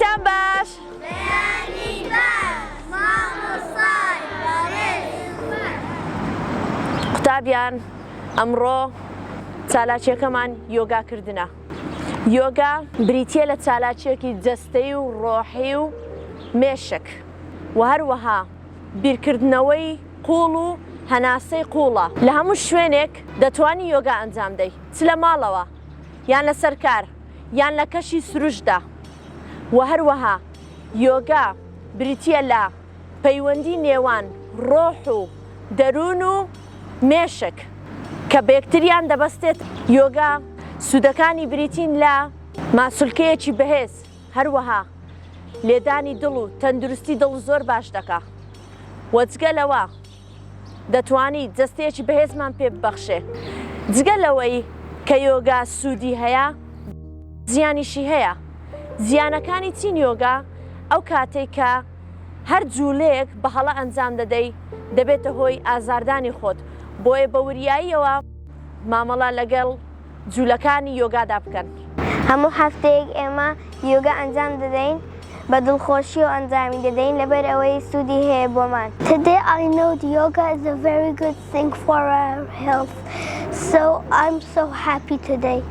حاڵتان باش قوتابیان ئەمڕۆ چالاکیەکەمان یۆگاکردنە. یۆگا بریتیە لە چالاکیەکی جەستەی و ڕۆحی و مێشک و هەروەها بیرکردنەوەی قوڵ و هەناسەی قوڵە. لە هەموو شوێنێک دەتوانی یۆگا ئەنجام دەی، چ لە ماڵەوە یان لە سەرکار یان لە کەشی سروشدا. و هەروەها یۆگا بریتیە لە پەیوەندی نێوان ڕۆح و دەروون و مێشک کە بەیەکتریان دەبەستێت. یۆگا سوودەکانی بریتین لە ماسولکەیەکی بەهێز، هەروەها لێدانی دڵ و تەندروستی دڵ زۆر باش دەکا. وەجگە لەوە دەتوانیت جەستەیەکی بەهێزمان پێ ببەخشێ. جگە لەوەی کە یۆگا سوودی هەیە، زیانیشی هەیە. زیانەکانی چین یۆگا؟ ئەو کاتێک کە هەر جوولەیەک بە هەڵە ئەنجام دەدەی دەبێتە هۆی ئازاردانی خۆت. بۆیە بە وریاییەوە مامەڵە لەگەڵ جوولەکانی یۆگادا بکەن. هەموو هەفتەیەک ئێمە یۆگا ئەنجام دەدەین، بە دڵخۆشی و ئەنجامی دەدەین لەبەر ئەوەی سوودی هەیە بۆمان. Today I know yoga is a very good thing for our health, so I'm so happy today.